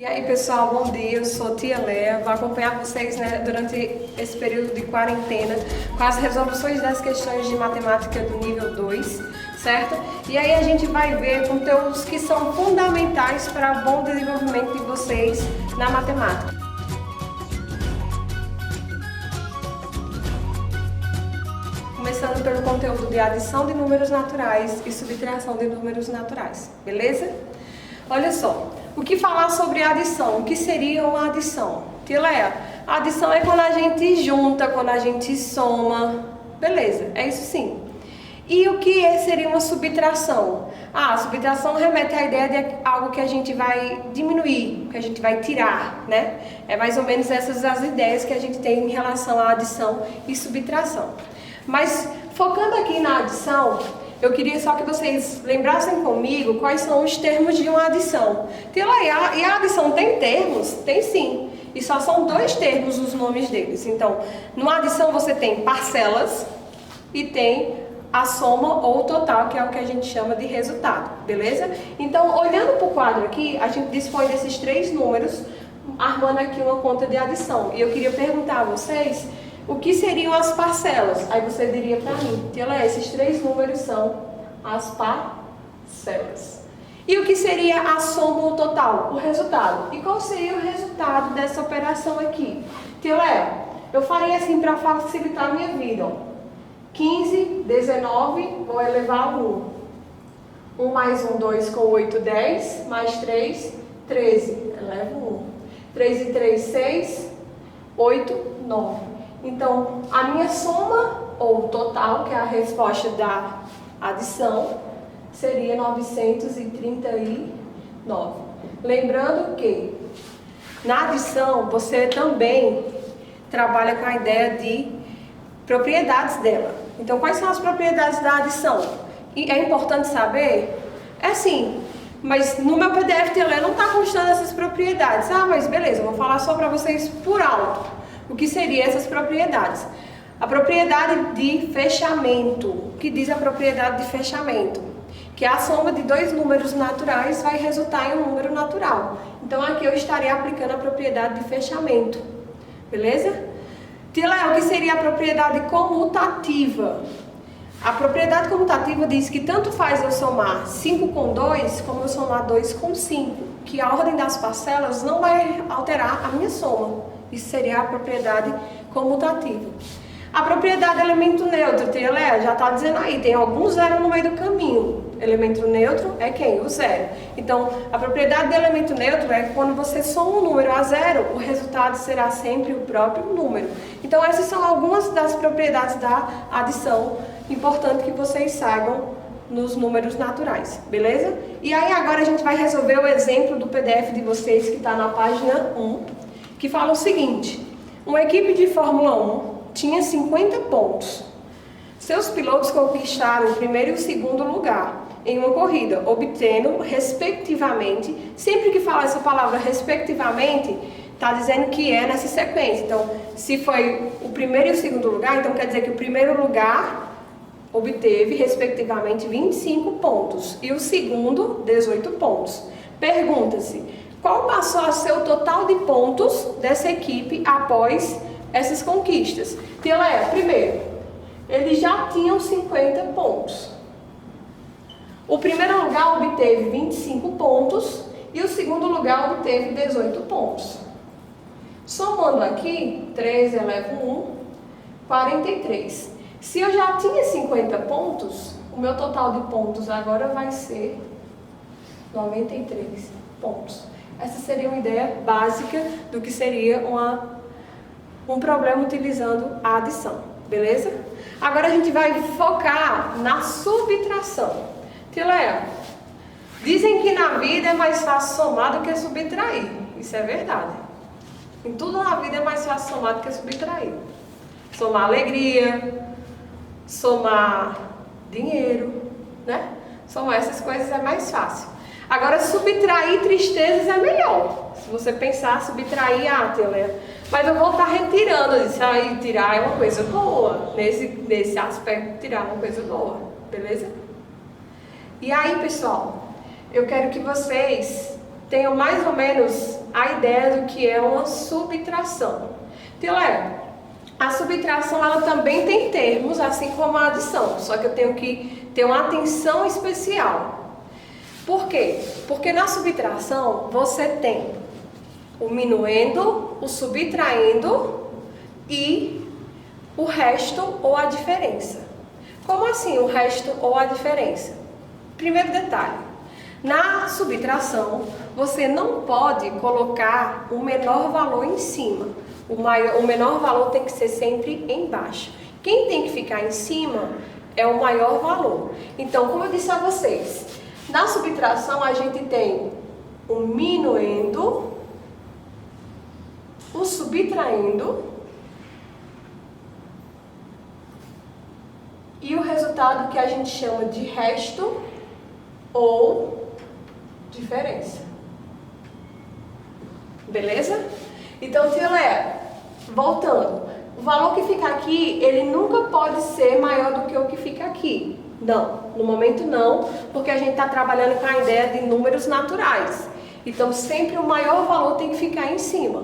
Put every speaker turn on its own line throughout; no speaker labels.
E aí pessoal, bom dia, eu sou Tia Léa, vou acompanhar vocês durante esse período de quarentena com as resoluções das questões de matemática do nível 2, certo? E aí a gente vai ver conteúdos que são fundamentais para o bom desenvolvimento de vocês na matemática. Começando pelo conteúdo de adição de números naturais e subtração de números naturais, beleza? Olha só, o que falar sobre adição? O que seria uma adição? Tia Léa, a adição é quando a gente junta, quando a gente soma, beleza, é isso sim. E o que seria uma subtração? A subtração remete à ideia de algo que a gente vai diminuir, que a gente vai tirar, né? É mais ou menos essas as ideias que a gente tem em relação à adição e subtração. Mas focando aqui na adição, eu queria só que vocês lembrassem comigo quais são os termos de uma adição. E a adição tem termos? Tem sim. E só são dois termos os nomes deles. Então, numa adição você tem parcelas e tem a soma ou o total, que é o que a gente chama de resultado, beleza? Então, olhando para o quadro aqui, a gente dispõe desses três números, armando aqui uma conta de adição. E eu queria perguntar a vocês o que seriam as parcelas. Aí você diria para mim, Tia Léa, esses três números são as parcelas. E o que seria a soma ou o total? O resultado. E qual seria o resultado dessa operação aqui? Tia Léa, eu farei assim para facilitar a minha vida, ó. 15, 19, vou elevar a 1. 1 mais 1, 2 com 8, 10. Mais 3, 13. Elevo 1. 3 e 3, 6. 8, 9. Então, a minha soma, ou total, que é a resposta da adição, seria 939. Lembrando que, na adição, você também trabalha com a ideia de propriedades dela. Então, quais são as propriedades da adição? E é importante saber? É sim, mas no meu PDF não está constando essas propriedades. Ah, mas beleza, eu vou falar só para vocês por alto. O que seriam essas propriedades? A propriedade de fechamento. O que diz a propriedade de fechamento? Que a soma de dois números naturais vai resultar em um número natural. Então aqui eu estarei aplicando a propriedade de fechamento. Beleza? Tia Léa, o que seria a propriedade comutativa? A propriedade comutativa diz que tanto faz eu somar 5 com 2, como eu somar 2 com 5. Que a ordem das parcelas não vai alterar a minha soma. Isso seria a propriedade comutativa. A propriedade elemento neutro, Tia Léa, já está dizendo aí, tem algum zero no meio do caminho. Elemento neutro é quem? O zero. Então, a propriedade de elemento neutro é que quando você soma um número a zero, o resultado será sempre o próprio número. Então, essas são algumas das propriedades da adição, importante que vocês saibam nos números naturais, beleza? E aí, agora a gente vai resolver o exemplo do PDF de vocês, que está na página 1, que fala o seguinte: uma equipe de Fórmula 1 tinha 50 pontos. Seus pilotos conquistaram o primeiro e o segundo lugar em uma corrida, obtendo, respectivamente, sempre que fala essa palavra respectivamente, está dizendo que é nessa sequência. Então, se foi o primeiro e o segundo lugar, então quer dizer que o primeiro lugar obteve, respectivamente, 25 pontos e o segundo, 18 pontos. Pergunta-se, qual passou a ser o total de pontos dessa equipe após essas conquistas? Tia Léa, primeiro, eles já tinham 50 pontos. O primeiro lugar obteve 25 pontos e o segundo lugar obteve 18 pontos. Somando aqui, 13 eleva 1, 43. Se eu já tinha 50 pontos, o meu total de pontos agora vai ser 93 pontos. Essa seria uma ideia básica do que seria um problema utilizando a adição, beleza? Agora a gente vai focar na subtração. Tia Léa, dizem que na vida é mais fácil somar do que subtrair. Isso é verdade. Em tudo na vida é mais fácil somar do que subtrair. Somar alegria, somar dinheiro, né? Somar essas coisas é mais fácil. Agora, subtrair tristezas é melhor. Se você pensar, subtrair, Tia Léa, mas eu vou estar retirando. Isso aí, tirar é uma coisa boa. Nesse aspecto, tirar é uma coisa boa. Beleza? E aí, pessoal, eu quero que vocês tenham mais ou menos a ideia do que é uma subtração. Então, a subtração ela também tem termos, assim como a adição, só que eu tenho que ter uma atenção especial. Por quê? Porque na subtração você tem o minuendo, o subtraindo e o resto ou a diferença. Como assim o resto ou a diferença? Primeiro detalhe, na subtração você não pode colocar o menor valor em cima. O menor valor tem que ser sempre embaixo. Quem tem que ficar em cima é o maior valor. Então, como eu disse a vocês, na subtração a gente tem o minuendo, o subtraindo e o resultado que a gente chama de resto ou diferença. Beleza? Então, voltando, o valor que fica aqui, ele nunca pode ser maior do que o que fica aqui. Não, no momento não, porque a gente está trabalhando com a ideia de números naturais. Então, sempre o maior valor tem que ficar em cima.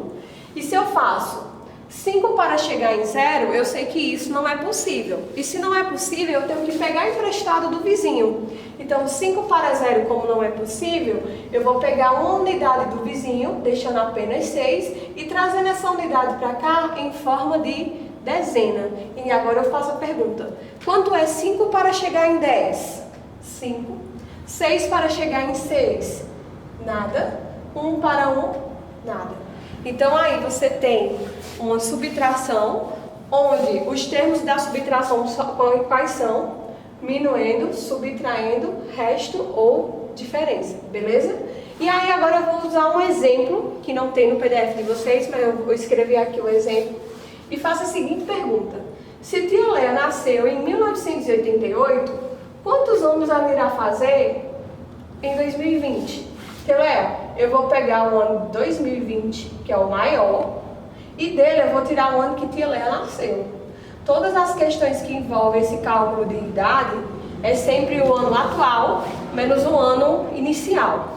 E se eu faço 5 para chegar em 0, eu sei que isso não é possível. E se não é possível, eu tenho que pegar emprestado do vizinho. Então, 5 para 0, como não é possível, eu vou pegar uma unidade do vizinho, deixando apenas 6, e trazendo essa unidade para cá em forma de dezena. E agora eu faço a pergunta: quanto é 5 para chegar em 10? 5. 6 para chegar em 6? Nada. 1 para 1? Nada. Então, aí você tem uma subtração, onde os termos da subtração quais são? Minuendo, subtraindo, resto ou diferença, beleza? E aí agora eu vou usar um exemplo, que não tem no PDF de vocês, mas eu vou escrever aqui o exemplo, e faço a seguinte pergunta: se tia Léa nasceu em 1988, quantos anos ela irá fazer em 2020? Tia Léa, eu vou pegar o ano 2020, que é o maior, e dele eu vou tirar o ano que tia Léa nasceu. Todas as questões que envolvem esse cálculo de idade é sempre o ano atual menos o ano inicial.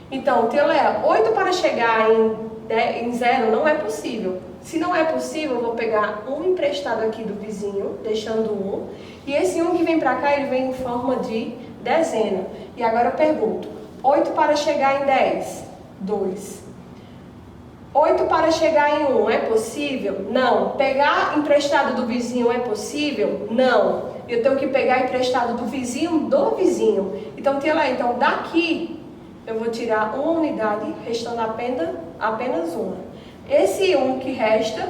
Então, tia Léa, 8 para chegar em 0 não é possível. Se não é possível, eu vou pegar um emprestado aqui do vizinho, deixando 1, e esse 1 que vem para cá, ele vem em forma de dezena. E agora eu pergunto: 8 para chegar em 10? 2. 8 para chegar em 1 é possível? Não. Pegar emprestado do vizinho é possível? Não. Eu tenho que pegar emprestado do vizinho. Então, então daqui eu vou tirar uma unidade, restando apenas uma. Esse 1 que resta,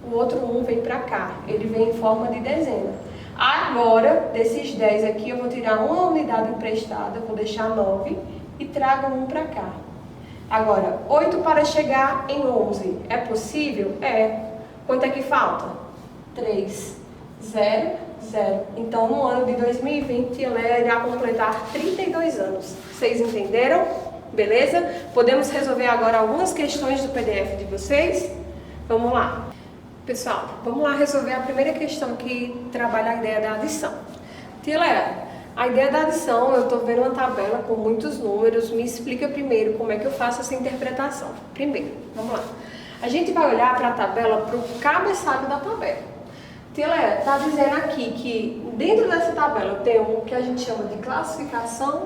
o outro 1 vem para cá. Ele vem em forma de dezena. Agora, desses 10 aqui, eu vou tirar uma unidade emprestada, vou deixar 9 e trago 1 para cá. Agora, 8 para chegar em 11, é possível? É. Quanto é que falta? 3. 0, 0. Então, no ano de 2020, ela irá completar 32 anos. Vocês entenderam? Beleza? Podemos resolver agora algumas questões do PDF de vocês? Vamos lá. Pessoal, vamos lá resolver a primeira questão que trabalha a ideia da adição. Tia Léa, a ideia da adição, eu estou vendo uma tabela com muitos números, me explica primeiro como é que eu faço essa interpretação. Primeiro, vamos lá. A gente vai olhar para a tabela, para o cabeçalho da tabela. Tia Léa, está dizendo aqui que dentro dessa tabela eu tenho o que a gente chama de classificação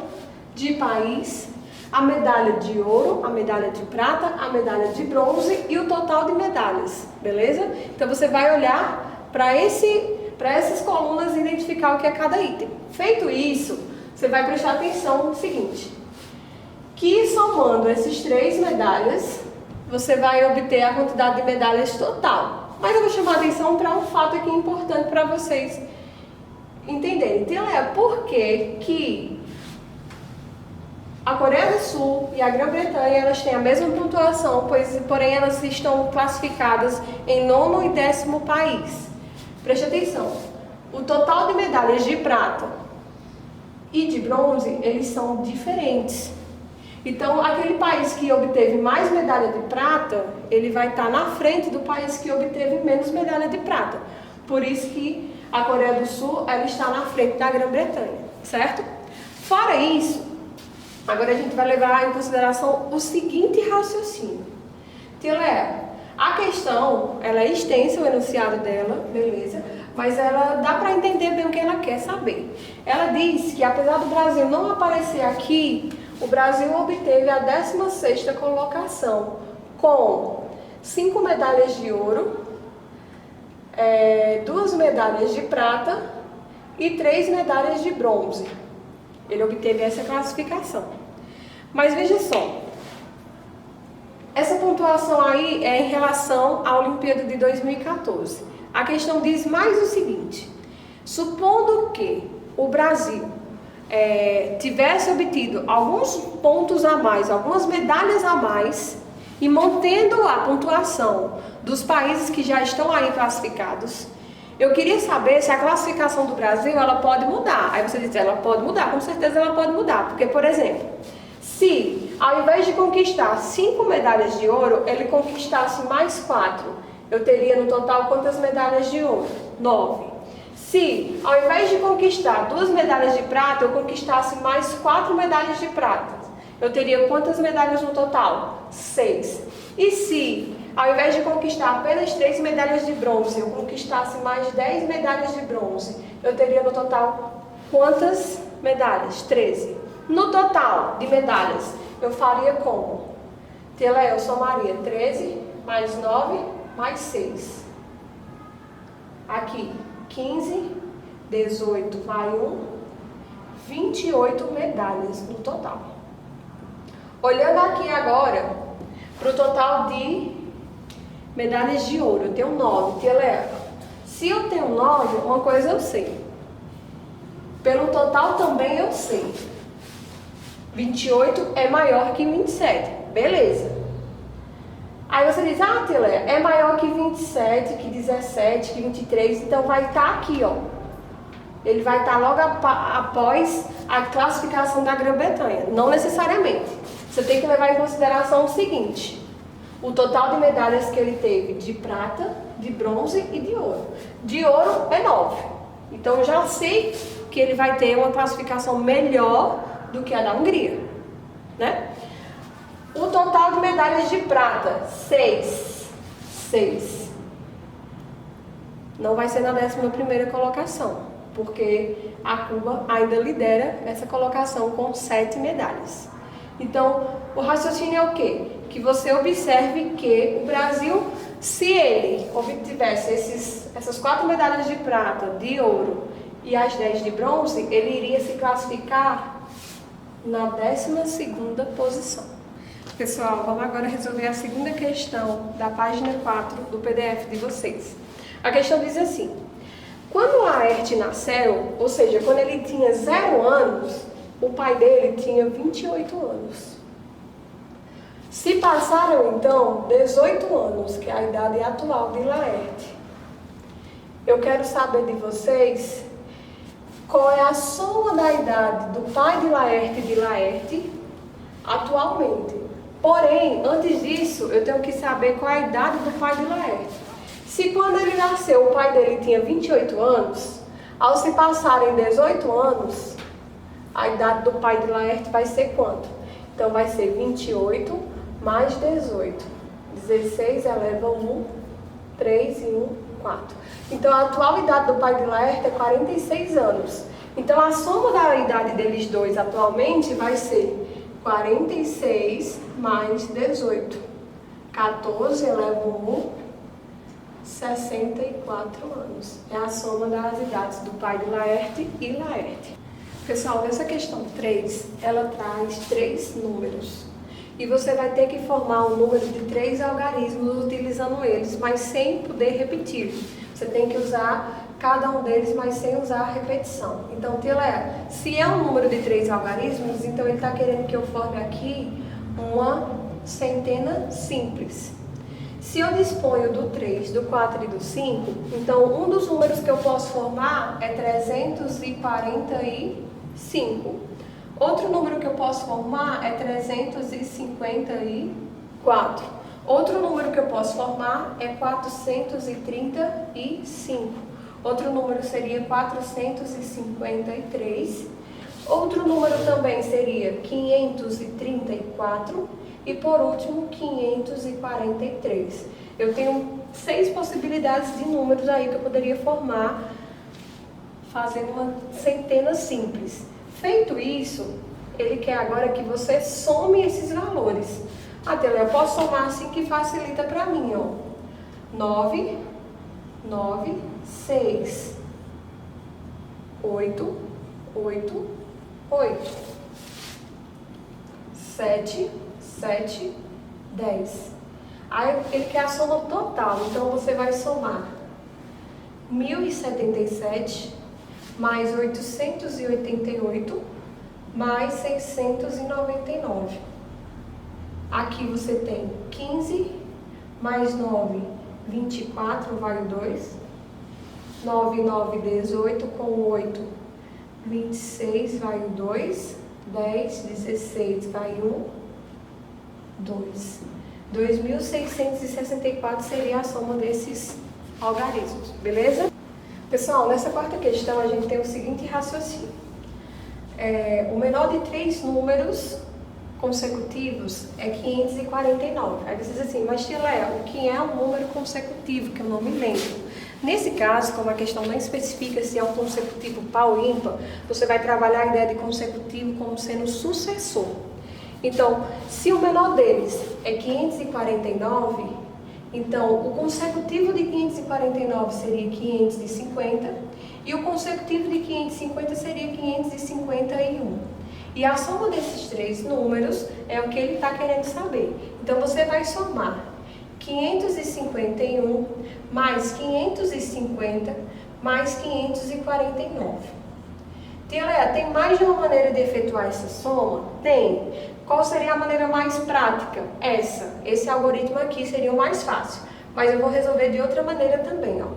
de país, a medalha de ouro, a medalha de prata, a medalha de bronze e o total de medalhas, beleza? Então você vai olhar para essas colunas e identificar o que é cada item. Feito isso, você vai prestar atenção no seguinte: que somando esses 3 medalhas, você vai obter a quantidade de medalhas total. Mas eu vou chamar a atenção para um fato aqui importante para vocês entenderem. Então, por que a Coreia do Sul e a Grã-Bretanha elas têm a mesma pontuação, porém elas estão classificadas em 9º e 10º país? Preste atenção, o total de medalhas de prata e de bronze, eles são diferentes. Então, aquele país que obteve mais medalha de prata, ele vai estar na frente do país que obteve menos medalha de prata. Por isso que a Coreia do Sul ela está na frente da Grã-Bretanha, certo? Fora isso, Agora a gente vai levar em consideração o seguinte raciocínio. Tia Léa, a questão, ela é extensa, o enunciado dela, beleza, mas ela dá para entender bem o que ela quer saber. Ela diz que apesar do Brasil não aparecer aqui, o Brasil obteve a 16ª colocação com 5 medalhas de ouro, 2 medalhas de prata e 3 medalhas de bronze. Ele obteve essa classificação. Mas veja só, essa pontuação aí é em relação à Olimpíada de 2014. A questão diz mais o seguinte: supondo que o Brasil tivesse obtido alguns pontos a mais, algumas medalhas a mais, e mantendo a pontuação dos países que já estão aí classificados, eu queria saber se a classificação do Brasil ela pode mudar. Aí você diz, ela pode mudar, com certeza ela pode mudar. Porque, por exemplo, se ao invés de conquistar 5 medalhas de ouro, ele conquistasse mais 4, eu teria no total quantas medalhas de ouro? 9. Se ao invés de conquistar 2 medalhas de prata, eu conquistasse mais 4 medalhas de prata, eu teria quantas medalhas no total? 6. E se ao invés de conquistar apenas 3 medalhas de bronze, eu conquistasse mais 10 medalhas de bronze, eu teria no total quantas medalhas? 13. No total de medalhas, eu faria como? Tia Léa, eu somaria 13 mais 9 mais 6. Aqui, 15, 18 vai 1, 28 medalhas no total. Olhando aqui agora para o total de medalhas de ouro, eu tenho 9, Tia Léa. Se eu tenho 9, uma coisa eu sei. Pelo total também eu sei. 28 é maior que 27, beleza. Aí você diz, Tia Léa, é maior que 27, que 17, que 23, então vai estar aqui, ó. Ele vai estar logo após a classificação da Grã-Bretanha. Não necessariamente. Você tem que levar em consideração o seguinte: o total de medalhas que ele teve de prata, de bronze e de ouro. De ouro é 9. Então eu já sei que ele vai ter uma classificação melhor do que a da Hungria, né? O total de medalhas de prata, 6. Não vai ser na 11ª colocação, porque a Cuba ainda lidera essa colocação com 7 medalhas. Então, o raciocínio é o quê? Que você observe que o Brasil, se ele obtivesse essas 4 medalhas de prata, de ouro e as 10 de bronze, ele iria se classificar na 12ª posição. Pessoal, vamos agora resolver a segunda questão da página 4 do PDF de vocês. A questão diz assim: quando Laerte nasceu, ou seja, quando ele tinha 0 anos, o pai dele tinha 28 anos. Se passaram então 18 anos, que é a idade atual de Laerte, eu quero saber de vocês qual é a soma da idade do pai de Laerte atualmente. Porém, antes disso, eu tenho que saber qual é a idade do pai de Laerte. Se quando ele nasceu o pai dele tinha 28 anos, ao se passarem 18 anos, a idade do pai de Laerte vai ser quanto? Então vai ser 28 mais 18. 16 eleva 1, 3 e 1, 4. Então a atual idade do pai de Laerte é 46 anos. Então a soma da idade deles dois atualmente vai ser 46 mais 18. 14 eleva 1, 64 anos. É a soma das idades do pai de Laerte e Laerte. Pessoal, nessa questão 3, ela traz 3 números. E você vai ter que formar um número de 3 algarismos utilizando eles, mas sem poder repetir. Você tem que usar cada um deles, mas sem usar a repetição. Então, Tia Léa, se é um número de 3 algarismos, então ele está querendo que eu forme aqui uma centena simples. Se eu disponho do 3, do 4 e do 5, então um dos números que eu posso formar é 345. Outro número que eu posso formar é 354. Outro número que eu posso formar é 435. Outro número seria 453. Outro número também seria 534 e por último 543. Eu tenho 6 possibilidades de números aí que eu poderia formar fazendo uma centena simples. Feito isso, ele quer agora que você some esses valores. Eu posso somar assim que facilita para mim, ó. 9, 9, 6, 8, 8, 8, 7, 7, 10. Aí ele quer a soma total, então você vai somar 1077 mais 888 mais 699. Aqui você tem 15 mais 9, 24, vai o 2. 9, 9, 18, com 8, 26, vai o 2. 10, 16, vai o 2. 2.664 seria a soma desses algarismos, beleza? Pessoal, nessa quarta questão a gente tem o seguinte raciocínio. O menor de 3 números consecutivos é 549. Aí você diz assim, mas tia Léa, o que é um número consecutivo, que eu não me lembro? Nesse caso, como a questão não especifica se é um consecutivo par ou ímpar, você vai trabalhar a ideia de consecutivo como sendo sucessor. Então, se o menor deles é 549, então o consecutivo de 549 seria 550 e o consecutivo de 550 seria 551. E a soma desses 3 números é o que ele está querendo saber. Então, você vai somar 551 mais 550 mais 549. Tia Léa, tem mais de uma maneira de efetuar essa soma? Tem. Qual seria a maneira mais prática? Esse algoritmo aqui seria o mais fácil. Mas eu vou resolver de outra maneira também, ó.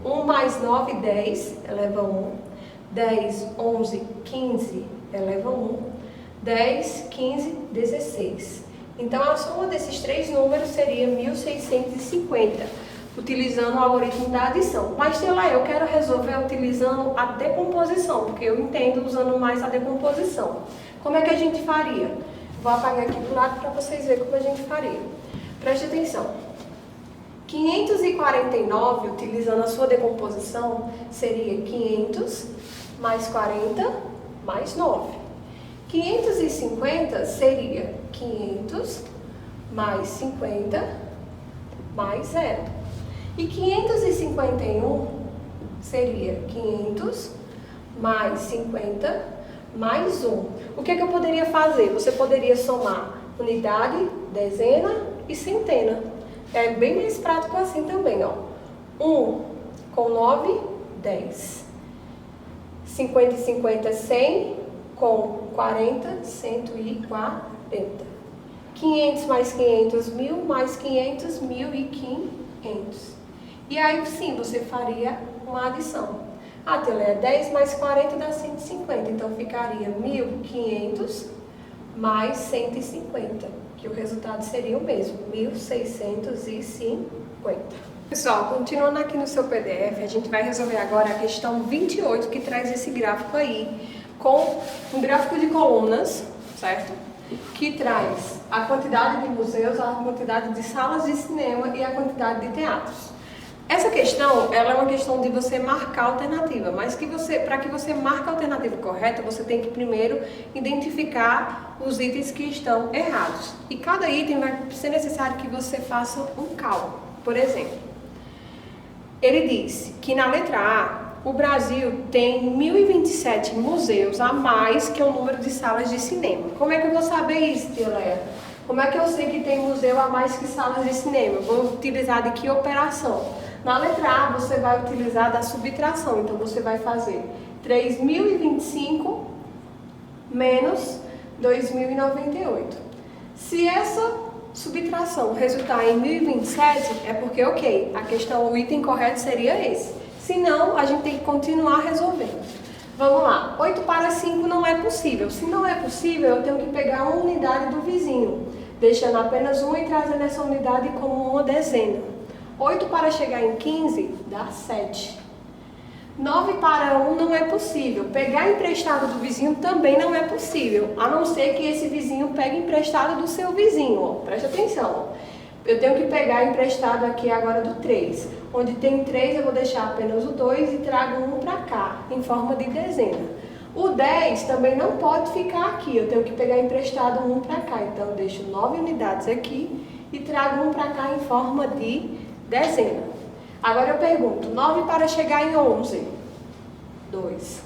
1 mais 9, 10, eleva 1. 10, 11, 15, eleva 1. 10, 15, 16. Então, a soma desses 3 números seria 1650, utilizando o algoritmo da adição. Mas, sei lá, eu quero resolver utilizando a decomposição, porque eu entendo usando mais a decomposição. Como é que a gente faria? Vou apagar aqui do lado para vocês verem como a gente faria. Preste atenção. 549, utilizando a sua decomposição, seria 500 mais 40 mais 9. 550 seria 500 mais 50 mais 0. E 551 seria 500 mais 50 mais 1. O que eu poderia fazer? Você poderia somar unidade, dezena e centena. É bem mais prático assim também, ó. 1 com 9, 10. 50 e 50, 100. Com 40, 140. 500 mais 500, 1000 mais 500, 1500. E aí sim, você faria uma adição. Tia Léa, 10 mais 40 dá 150. Então ficaria 1500 mais 150. Que o resultado seria o mesmo, 1650. Pessoal, continuando aqui no seu PDF, a gente vai resolver agora a questão 28, que traz esse gráfico aí, com um gráfico de colunas, certo? Que traz a quantidade de museus, a quantidade de salas de cinema e a quantidade de teatros. Essa questão, ela é uma questão de você marcar a alternativa, mas para que você marque a alternativa correta, você tem que primeiro identificar os itens que estão errados. E cada item vai ser necessário que você faça um cálculo. Por exemplo, ele diz que na letra A, o Brasil tem 1027 museus a mais que o número de salas de cinema. Como é que eu vou saber isso, tia Léa? Como é que eu sei que tem museu a mais que salas de cinema? Eu vou utilizar de que operação? Na letra A, você vai utilizar da subtração. Então, você vai fazer 3.025 menos 2.098. Se essa subtração resultar em 1027, é porque, ok, a questão, o item correto seria esse. Se não, a gente tem que continuar resolvendo. Vamos lá, 8 para 5 não é possível. Se não é possível, eu tenho que pegar uma unidade do vizinho, deixando apenas uma e trazendo essa unidade como uma dezena. 8 para chegar em 15 dá 7. 9 para 1 não é possível. Pegar emprestado do vizinho também não é possível, a não ser que esse vizinho pegue emprestado do seu vizinho. Ó. Presta atenção. Ó. Eu tenho que pegar emprestado aqui agora do 3. Onde tem 3, eu vou deixar apenas o 2 e trago 1 para cá, em forma de dezena. O 10 também não pode ficar aqui, eu tenho que pegar emprestado 1 para cá. Então, eu deixo 9 unidades aqui e trago 1 para cá em forma de dezena. Agora eu pergunto, 9 para chegar em 11? 2.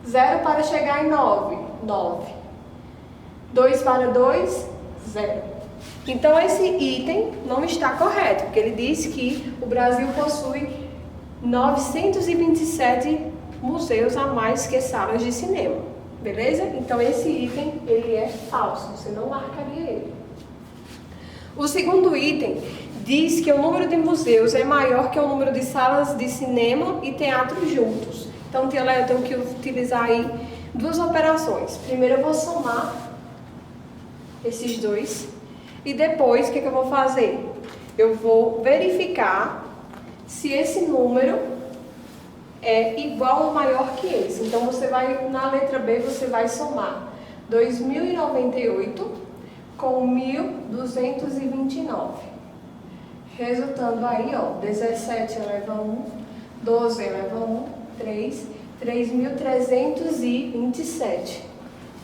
0 para chegar em 9? 9. 2 para 2? 0. Então, esse item não está correto, porque ele diz que o Brasil possui 927 museus a mais que salas de cinema, beleza? Então, esse item, ele é falso, você não marcaria ele. O segundo item diz que o número de museus é maior que o número de salas de cinema e teatro juntos. Então, eu tenho que utilizar aí duas operações. Primeiro, eu vou somar esses dois. E depois, o que eu vou fazer? Eu vou verificar se esse número é igual ou maior que esse. Então, você vai, na letra B, você vai somar 2.098 com 1.229. Resultando aí, ó, 17 eleva 1, 12 eleva 1, 3, 3.327.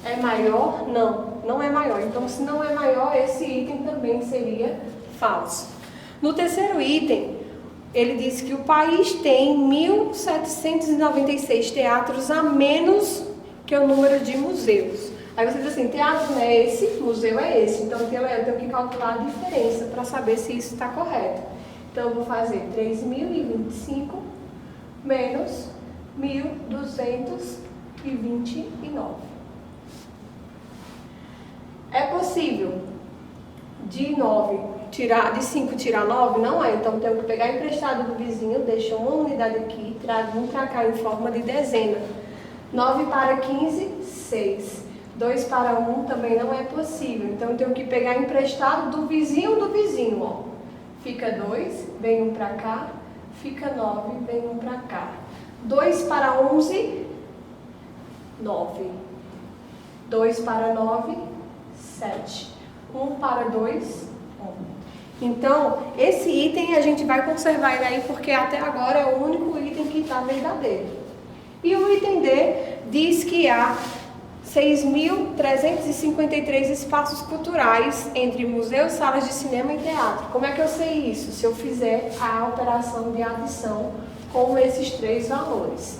É maior? Não, não é maior. Então, se não é maior, esse item também seria falso. No terceiro item, ele diz que o país tem 1.796 teatros a menos que o número de museus. Aí você diz assim, teatro não é esse, museu é esse. Então, eu tenho que calcular a diferença para saber se isso está correto. Então, eu vou fazer 3.025 menos 1.229. É possível de 5 tirar 9? Não é. Então, tenho que pegar emprestado do vizinho, deixo uma unidade aqui, trago 1 para cá em forma de dezena. 9 para 15, 6. 2 para 1 também não é possível. Então, eu tenho que pegar emprestado do vizinho, ó. Fica 2, vem 1 para cá. Fica 9, vem 1 para cá. 2 para 11, 9. 2 para 9, 7. 1 para 2, 1. Então, esse item a gente vai conservar ele aí porque até agora é o único item que está verdadeiro. E o item D diz que há 6.353 espaços culturais entre museus, salas de cinema e teatro. Como é que eu sei isso? Se eu fizer a operação de adição com esses três valores.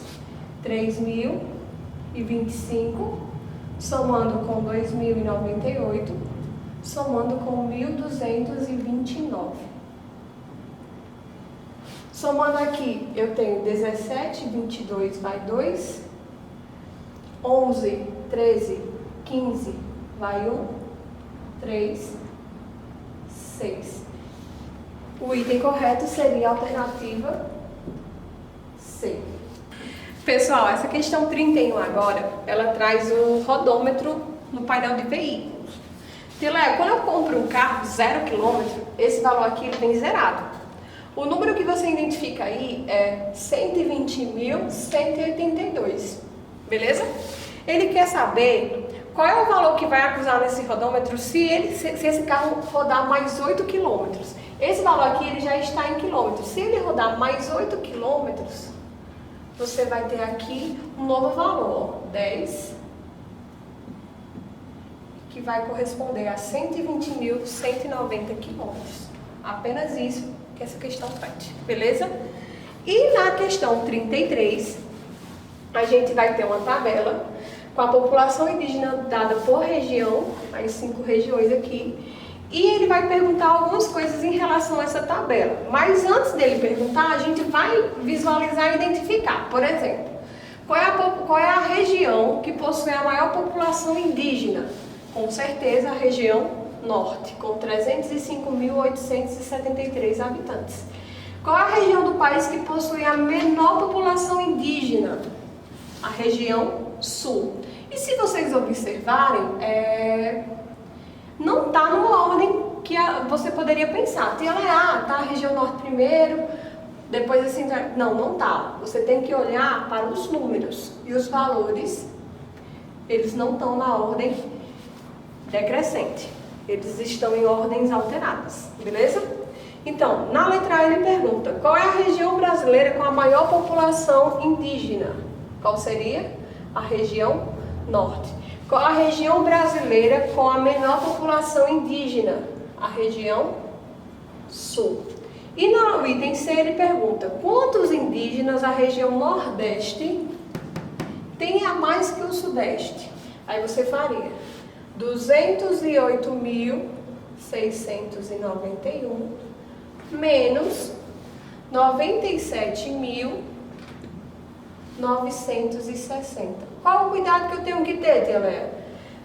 3.025 somando com 2.098, somando com 1.229. Somando aqui, eu tenho 17, 22 vai 2, 11, 13, 15 vai 1, 3, 6. O item correto seria a alternativa C. Pessoal, essa questão 31 agora, ela traz um rodômetro no painel de veículos. Tilé, quando eu compro um carro 0 km, esse valor aqui ele vem zerado. O número que você identifica aí é 120.182, beleza? Ele quer saber qual é o valor que vai acusar nesse rodômetro se esse carro rodar mais 8 km. Esse valor aqui ele já está em quilômetros. Se ele rodar mais 8 km, você vai ter aqui um novo valor, 10, que vai corresponder a 120.190 quilômetros. Apenas isso que essa questão pede, beleza? E na questão 33, a gente vai ter uma tabela com a população indígena dada por região, as 5 regiões aqui, e ele vai perguntar algumas coisas em relação a essa tabela. Mas antes dele perguntar, a gente vai visualizar e identificar. Por exemplo, qual é a região que possui a maior população indígena? Com certeza a região norte, com 305.873 habitantes. Qual é a região do país que possui a menor população indígena? A região sul. E se vocês observarem, não está numa ordem que você poderia pensar. Tem tá a região norte primeiro, Depois assim, não tá. Você tem que olhar para os números. E os valores, eles não estão na ordem decrescente. Eles estão em ordens alteradas, beleza? Então, na letra A ele pergunta, qual é a região brasileira com a maior população indígena? Qual seria? A região norte. Qual a região brasileira com a menor população indígena? A região sul. E no item C ele pergunta, quantos indígenas a região nordeste tem a mais que o sudeste? Aí você faria 208.691 menos 97.960. Qual o cuidado que eu tenho que ter, Tia Léa?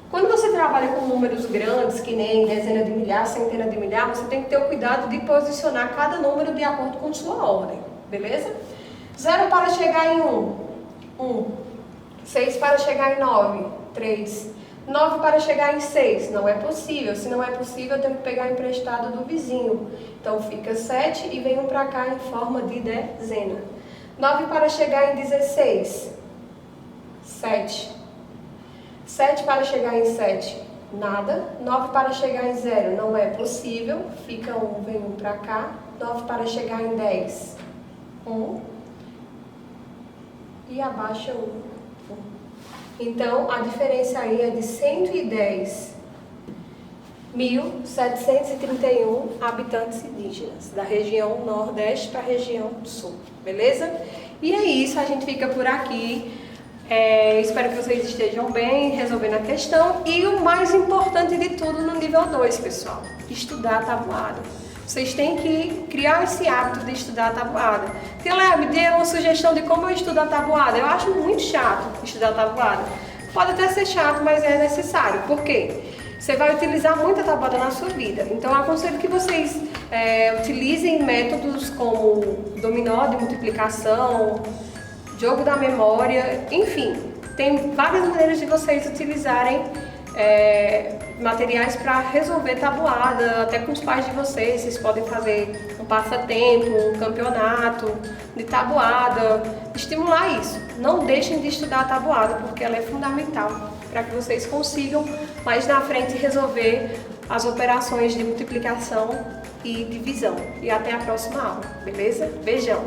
Quando você trabalha com números grandes, que nem dezena de milhar, centena de milhar, você tem que ter o cuidado de posicionar cada número de acordo com sua ordem, beleza? 0 para chegar em 1, 1. 6 para chegar em 9, 3. 9 para chegar em 6, não é possível. Se não é possível, eu tenho que pegar emprestado do vizinho. Então fica 7 e vem um para cá em forma de dezena. 9 para chegar em 16, 7. 7 para chegar em 7, nada. 9 para chegar em 0, não é possível. Fica 1, vem um para cá. 9 para chegar em 10, 1. E abaixa 1. Então, a diferença aí é de 110.731 habitantes indígenas, da região nordeste para a região sul, beleza? E é isso, a gente fica por aqui. Espero que vocês estejam bem resolvendo a questão. E o mais importante de tudo no nível 2, pessoal, estudar a tabuada. Vocês têm que criar esse hábito de estudar a tabuada. Tia Léa, me dê uma sugestão de como eu estudo a tabuada. Eu acho muito chato estudar a tabuada. Pode até ser chato, mas é necessário. Por quê? Você vai utilizar muita tabuada na sua vida. Então, eu aconselho que vocês utilizem métodos como dominó de multiplicação, jogo da memória, enfim. Tem várias maneiras de vocês utilizarem materiais para resolver tabuada, até com os pais de vocês. Vocês podem fazer um passatempo, um campeonato de tabuada, estimular isso. Não deixem de estudar a tabuada, porque ela é fundamental para que vocês consigam mais na frente resolver as operações de multiplicação e divisão. E até a próxima aula, beleza? Beijão!